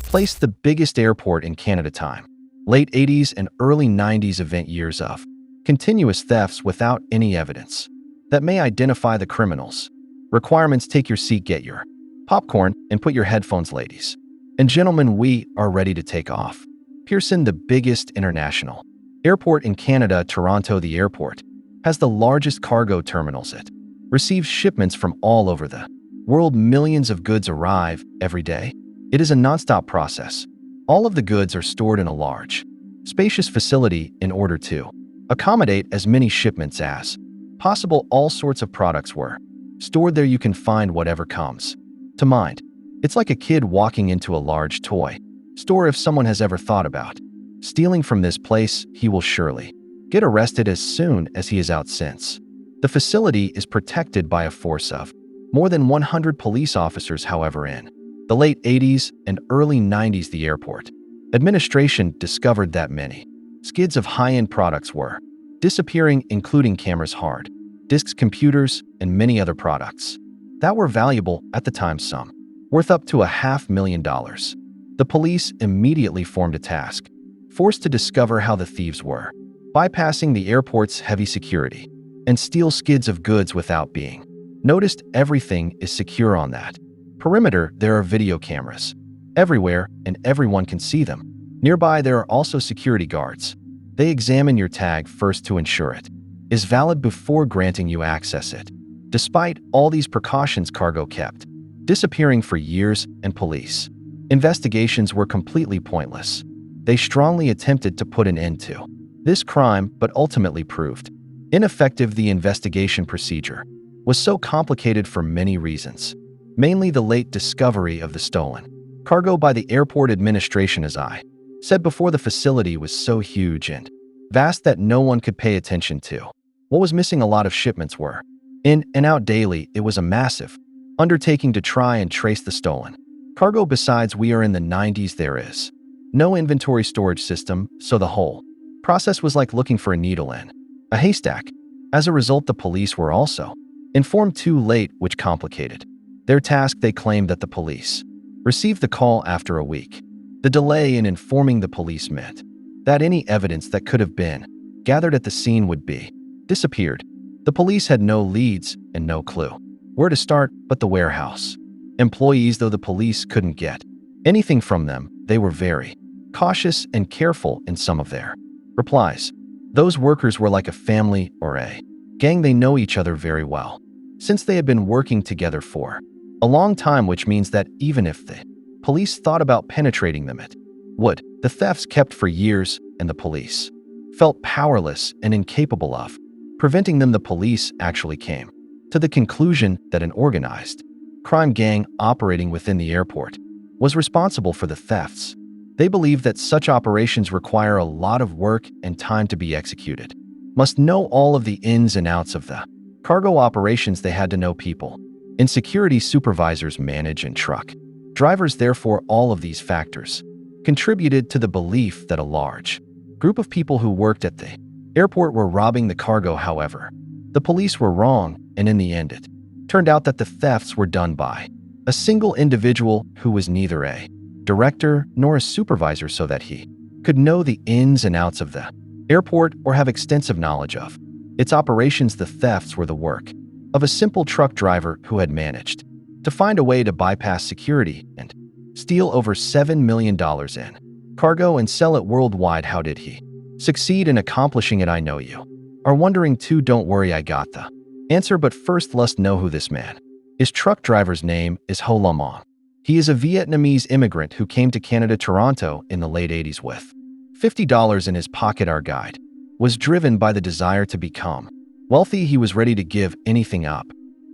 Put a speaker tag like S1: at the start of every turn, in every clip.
S1: placed the biggest airport in Canada time. Late 80s and early 90s event years of continuous thefts without any evidence that may identify the criminals. Requirements: take your seat, get your popcorn, and put your headphones, ladies and gentlemen, we are ready to take off. Pearson, the biggest international airport in Canada. Toronto, the airport, has the largest cargo terminals. It receives shipments from all over the world. Millions of goods arrive every day. It is a non-stop process. All of the goods are stored in a large, spacious facility in order to accommodate as many shipments as possible. All sorts of products were stored there. You can find whatever comes to mind. It's like a kid walking into a large toy store. If someone has ever thought about stealing from this place, he will surely get arrested as soon as he is out. Since the facility is protected by a force of more than 100 police officers. However, in the late 80s and early 90s, the airport administration discovered that many skids of high-end products were disappearing, including cameras, hard disks, computers, and many other products that were valuable at the time, some worth up to $500,000. The police immediately formed a task force to discover how the thieves were bypassing the airport's heavy security and steal skids of goods without being noticed. Everything is secure on that perimeter. There are video cameras everywhere and everyone can see them. Nearby, there are also security guards. They examine your tag first to ensure it is valid before granting you access. It despite all these precautions, cargo kept disappearing for years and police investigations were completely pointless. They strongly attempted to put an end to this crime but ultimately proved ineffective. The investigation procedure was so complicated for many reasons, mainly the late discovery of the stolen cargo by the airport administration. As I said before, the facility was so huge and vast that no one could pay attention to what was missing. A lot of shipments were in and out daily. It was a massive undertaking to try and trace the stolen cargo. Besides, we are in the 90s. There is no inventory storage system, so the whole process was like looking for a needle in a haystack. As a result, the police were also informed too late, which complicated their task. They claimed that the police received the call after a week. The delay in informing the police meant that any evidence that could have been gathered at the scene would be disappeared. The police had no leads and no clue where to start. But the warehouse employees, though the police couldn't get anything from them, they were very cautious and careful in some of their replies. Those workers were like a family or a gang. They know each other very well since they had been working together for a long time, which means that even if the police thought about penetrating them, it would. The thefts kept for years and the police felt powerless and incapable of preventing them. The police actually came to the conclusion that an organized crime gang operating within the airport was responsible for the thefts. They believed that such operations require a lot of work and time to be executed. Must know all of the ins and outs of the cargo operations. They had to know people in security, supervisors, manage, and truck drivers. Therefore, all of these factors contributed to the belief that a large group of people who worked at the airport were robbing the cargo. However, the police were wrong, and in the end, it turned out that the thefts were done by a single individual who was neither a director nor a supervisor, so that he could know the ins and outs of the airport or have extensive knowledge of its operations. The thefts were the work of a simple truck driver who had managed to find a way to bypass security and steal over $7 million in cargo and sell it worldwide. How did he succeed in accomplishing it? I know you are wondering too. Don't worry, I got the answer, but first let's know who this man is. Truck driver's name is Ho Lam Ong. He is a Vietnamese immigrant who came to Canada, Toronto in the late 80s with $50 in his pocket. Our guide was driven by the desire to become wealthy. He was ready to give anything up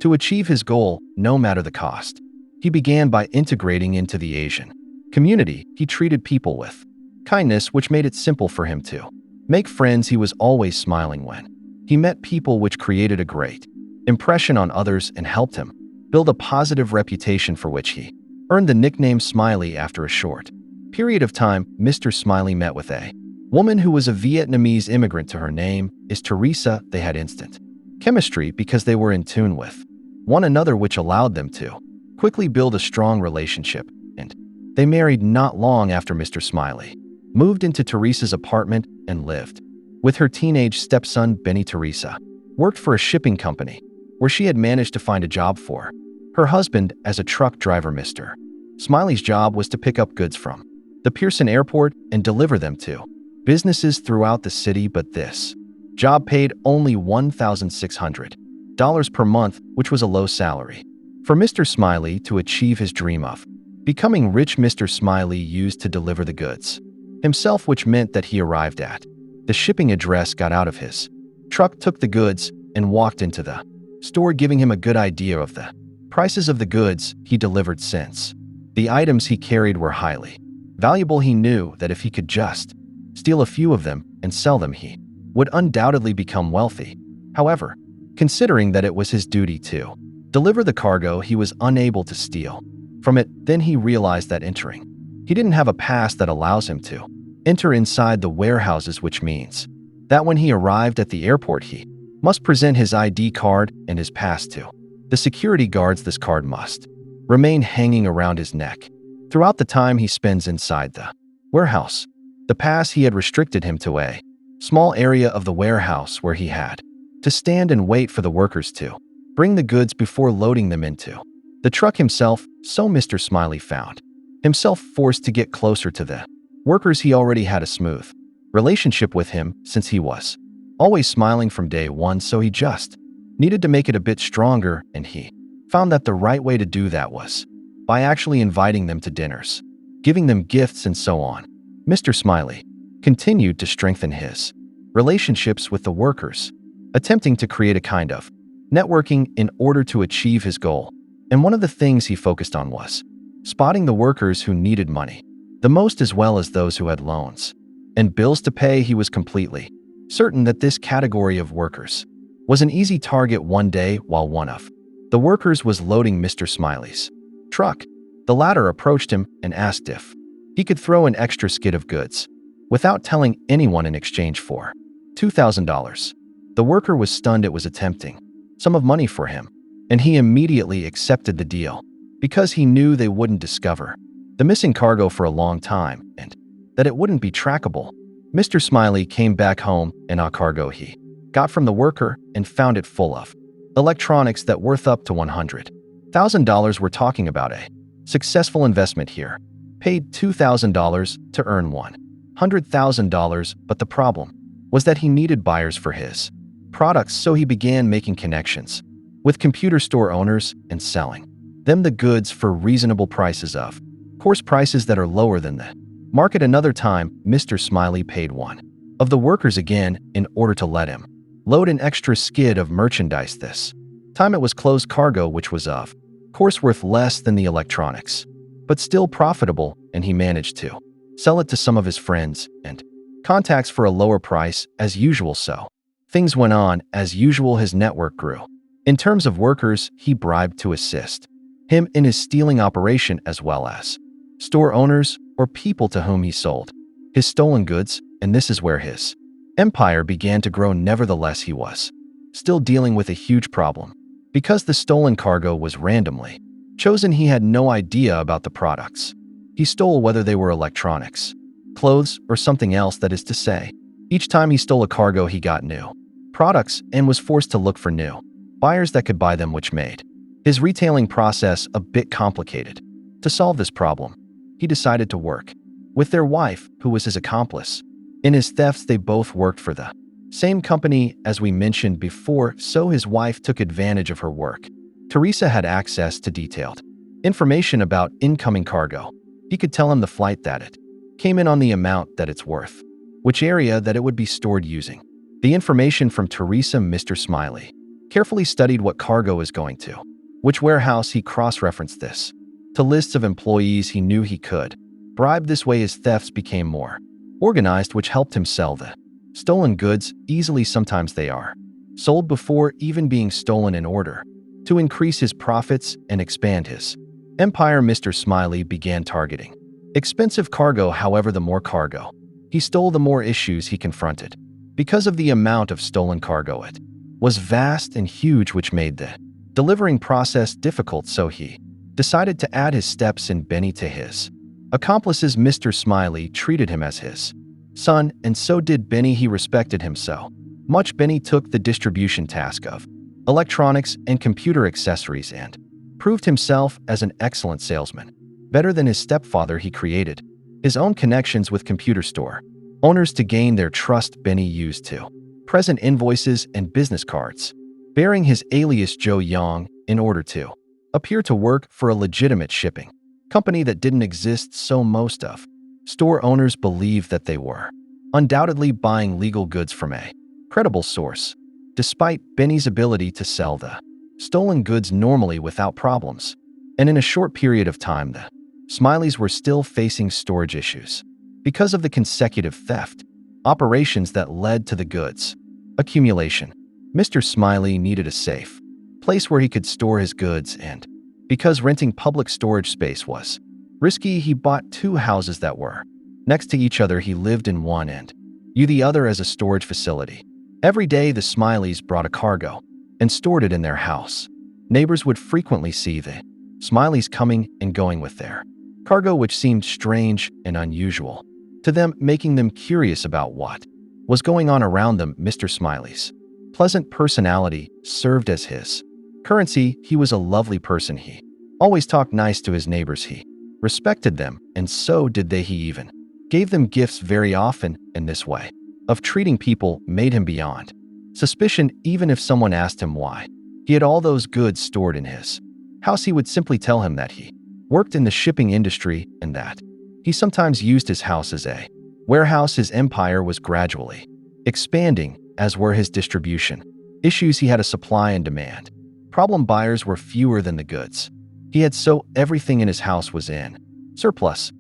S1: to achieve his goal, no matter the cost. He began by integrating into the Asian community. He treated people with kindness, which made it simple for him to make friends. He was always smiling when he met people, which created a great impression on others and helped him build a positive reputation, for which he earned the nickname Smiley. After a short period of time, Mr. Smiley met with a woman who was a Vietnamese immigrant. Her name is Teresa. They had instant chemistry because they were in tune with one another, which allowed them to quickly build a strong relationship. And They married not long after Mr. Smiley moved into Teresa's apartment and lived with her teenage stepson, Benny. Teresa worked for a shipping company where she had managed to find a job for her husband as a truck driver. Mr. Smiley's job was to pick up goods from the Pearson Airport and deliver them to businesses throughout the city, but this job paid only $1,600 per month, which was a low salary for Mr. Smiley to achieve his dream of becoming rich. Mr. Smiley used to deliver the goods himself, which meant that he arrived at the shipping address, got out of his truck, took the goods, and walked into the store, giving him a good idea of the prices of the goods he delivered. Since the items he carried were highly valuable, he knew that if he could just steal a few of them and sell them, he would undoubtedly become wealthy. However, considering that it was his duty to deliver the cargo, he was unable to steal from it. Then he realized that he didn't have a pass that allows him to enter inside the warehouses, which means that when he arrived at the airport, he must present his ID card and his pass to the security guards. This card must remain hanging around his neck throughout the time he spends inside the warehouse. The pass he had restricted him to a small area of the warehouse where he had to stand and wait for the workers to bring the goods before loading them into the truck himself. So Mr. Smiley found himself forced to get closer to the workers. He already had a smooth relationship with him since he was always smiling from day one, so he just needed to make it a bit stronger, and he found that the right way to do that was by actually inviting them to dinners, giving them gifts, and so on. Mr. Smiley continued to strengthen his relationships with the workers, attempting to create a kind of networking in order to achieve his goal. And one of the things he focused on was spotting the workers who needed money the most, as well as those who had loans and bills to pay. He was completely certain that this category of workers was an easy target. One day, while one of the workers was loading Mr. Smiley's truck, the latter approached him and asked if he could throw an extra skid of goods without telling anyone in exchange for $2,000. The worker was stunned. It was a tempting sum of money for him, and he immediately accepted the deal because he knew they wouldn't discover the missing cargo for a long time and that it wouldn't be trackable. Mr. Smiley came back home and a cargo he got from the worker and found it full of electronics that worth up to $100,000. We're talking about a successful investment here. Paid $2,000 to earn $100,000, but the problem was that he needed buyers for his products, so he began making connections with computer store owners and selling them the goods for reasonable prices, of course prices that are lower than the market. Another time, Mr. Smiley paid one of the workers again in order to let him load an extra skid of merchandise. This time it was closed cargo, which was of course worth less than the electronics, but still profitable, and he managed to sell it to some of his friends and contacts for a lower price as usual. So things went on as usual. His network grew. In terms of workers he bribed to assist him in his stealing operation, as well as store owners or people to whom he sold his stolen goods, and this is where his empire began to grow. Nevertheless, he was still dealing with a huge problem. Because the stolen cargo was randomly chosen, he had no idea about the products he stole, whether they were electronics, clothes, or something else. That is to say, each time he stole a cargo, he got new products and was forced to look for new buyers that could buy them, which made his retailing process a bit complicated. To solve this problem, he decided to work with their wife, who was his accomplice in his thefts. They both worked for the same company as we mentioned before, so his wife took advantage of her work. Teresa had access to detailed information about incoming cargo. He could tell him the flight that it came in on, the amount that it's worth, which area that it would be stored using the information from Teresa. Mr. Smiley carefully studied what cargo is going to which warehouse. He cross-referenced this to lists of employees he knew he could bribe. This way his thefts became more organized, which helped him sell the stolen goods easily. Sometimes they are sold before even being stolen in order to increase his profits and expand his empire. Mr. Smiley began targeting expensive cargo. However, the more cargo he stole, the more issues he confronted. Because of the amount of stolen cargo, it was vast and huge, which made the delivering process difficult, so he decided to add his steps and Benny to his Accomplices Mr. Smiley treated him as his son, and so did Benny. He respected him so much. Benny took the distribution task of electronics and computer accessories and proved himself as an excellent salesman. Better than his stepfather, he created his own connections with computer store owners to gain their trust. Benny used to present invoices and business cards bearing his alias Joe Young in order to appear to work for a legitimate shipping company that didn't exist, so most of store owners believed that they were undoubtedly buying legal goods from a credible source. Despite Benny's ability to sell the stolen goods normally without problems, and in a short period of time the Smileys were still facing storage issues because of the consecutive theft operations that led to the goods accumulation. Mr. Smiley needed a safe place where he could store his goods, and because renting public storage space was risky, he bought two houses that were next to each other. He lived in one and used the other as a storage facility. Every day the Smileys brought a cargo and stored it in their house. Neighbors would frequently see the Smileys coming and going with their cargo, which seemed strange and unusual to them, making them curious about what was going on around them. Mr. Smiley's pleasant personality served as his currency. He was a lovely person. He always talked nice to his neighbors. He respected them, and so did they. He even gave them gifts very often, and this way of treating people made him beyond suspicion. Even if someone asked him why he had all those goods stored in his house, he would simply tell him that he worked in the shipping industry and that he sometimes used his house as a warehouse. His empire was gradually expanding, as were his distribution issues. He had a supply and demand problem. Buyers were fewer than the goods he had, so everything in his house was in surplus.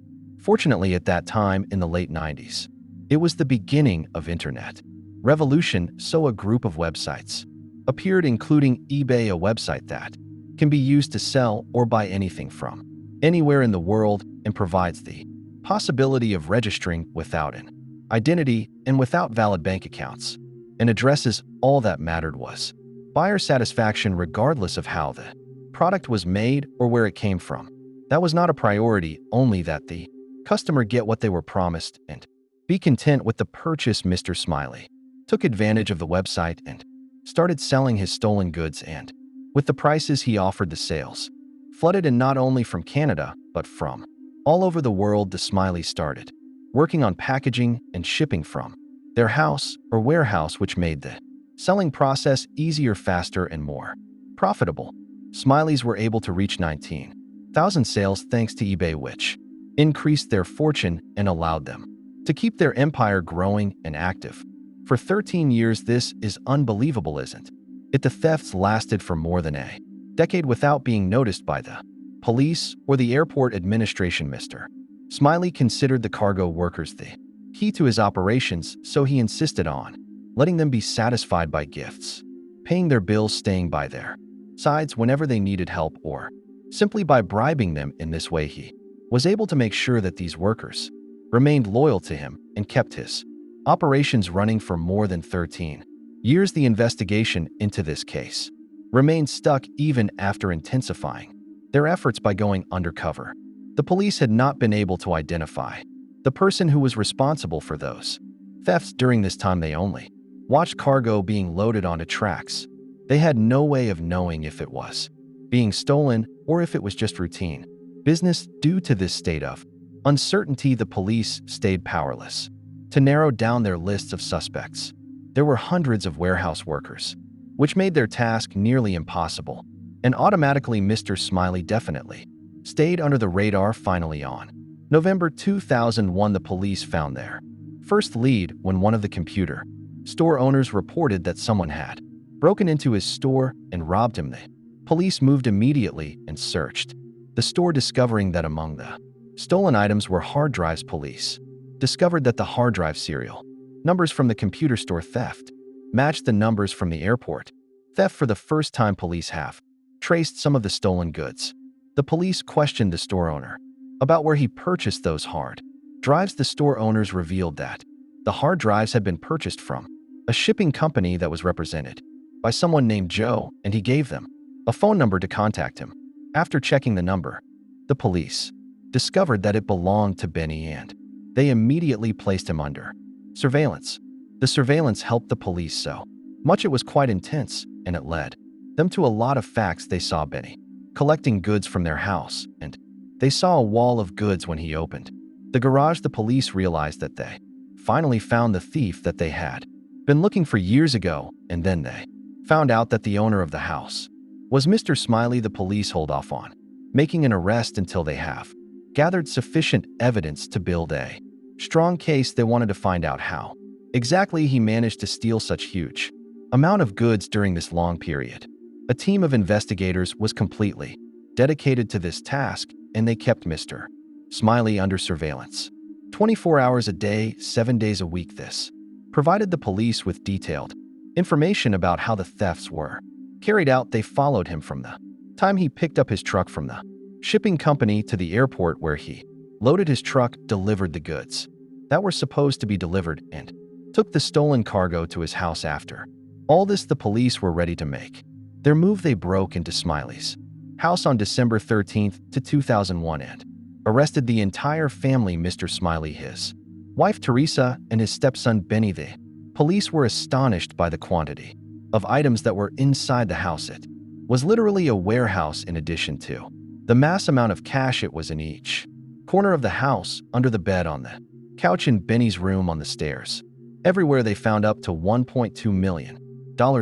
S1: Fortunately, at that time in the late 90s, it was the beginning of internet revolution, so a group of websites appeared, including eBay, a website that can be used to sell or buy anything from anywhere in the world and provides the possibility of registering without an identity and without valid bank accounts and addresses. All that mattered was buyer satisfaction, regardless of how the product was made or where it came from. That was not a priority, only that the customer get what they were promised and be content with the purchase. Mr. Smiley took advantage of the website and started selling his stolen goods, and with the prices he offered, the sales flooded in, not only from Canada but from all over the world. The Smileys started working on packaging and shipping from their house or warehouse, which made the selling process easier, faster, and more profitable. Smileys were able to reach 19,000 sales thanks to eBay, which increased their fortune and allowed them to keep their empire growing and active for 13 years. This is unbelievable, isn't it? The thefts lasted for more than a decade without being noticed by the police or the airport administration. Mr. Smiley considered the cargo workers the key to his operations, so he insisted on letting them be satisfied by gifts, paying their bills, staying by their sides whenever they needed help, or simply by bribing them. In this way, he was able to make sure that these workers remained loyal to him and kept his operations running for more than 13 years. The investigation into this case remained stuck even after intensifying their efforts by going undercover. The police had not been able to identify the person who was responsible for those thefts. During this time, they only watched cargo being loaded onto tracks. They had no way of knowing if it was being stolen or if it was just routine business. Due to this state of uncertainty, the police stayed powerless to narrow down their lists of suspects. There were hundreds of warehouse workers, which made their task nearly impossible, and automatically Mr. Smiley definitely stayed under the radar. Finally, on November 2001, the police found their first lead when one of the computer store owners reported that someone had broken into his store and robbed him. The police moved immediately and searched the store, discovering that among the stolen items were hard drives. Police discovered that the hard drive serial numbers from the computer store theft matched the numbers from the airport theft. For the first time, police have traced some of the stolen goods. The police questioned the store owner about where he purchased those hard drives. The store owners revealed that the hard drives had been purchased from a shipping company that was represented by someone named Joe, and he gave them a phone number to contact him. After checking the number, the police discovered that it belonged to Benny and they immediately placed him under surveillance. The surveillance helped the police so much it was quite intense, and it led them to a lot of facts. They saw Benny collecting goods from their house, and they saw a wall of goods when he opened the garage. The police realized that they finally found the thief that they had been looking for years ago, and then they found out that the owner of the house was Mr. Smiley. The police hold off on making an arrest until they have gathered sufficient evidence to build a strong case. They wanted to find out how exactly he managed to steal such huge amount of goods during this long period. A team of investigators was completely dedicated to this task, and they kept Mr. Smiley under surveillance 24 hours a day, 7 days a week. This provided the police with detailed information about how the thefts were carried out. They followed him from the time he picked up his truck from the shipping company to the airport where he loaded his truck, delivered the goods that were supposed to be delivered, and took the stolen cargo to his house. After all this, the police were ready to make their move. They broke into Smiley's house on December 13th, 2001 and arrested the entire family, Mr. Smiley, his wife Teresa, and his stepson Benny. The police were astonished by the quantity of items that were inside the house. It was literally a warehouse. In addition to the mass amount of cash, it was in each corner of the house, under the bed, on the couch, in Benny's room, on the stairs. Everywhere they found up to $1.2 million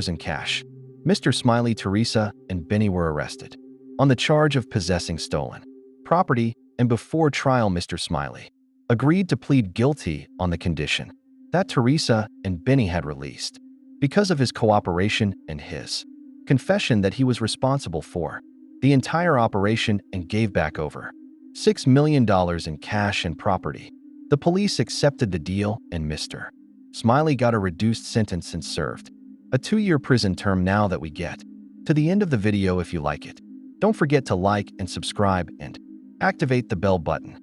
S1: in cash. Mr. Smiley, Teresa, and Benny were arrested on the charge of possessing stolen property, and before trial, Mr. Smiley agreed to plead guilty on the condition that Teresa and Benny had released because of his cooperation and his confession that he was responsible for the entire operation and gave back over $6 million in cash and property. The police accepted the deal, and Mr. Smiley got a reduced sentence and served a 2-year prison term. Now that we get to the end of the video, if you like it, don't forget to like and subscribe and activate the bell button.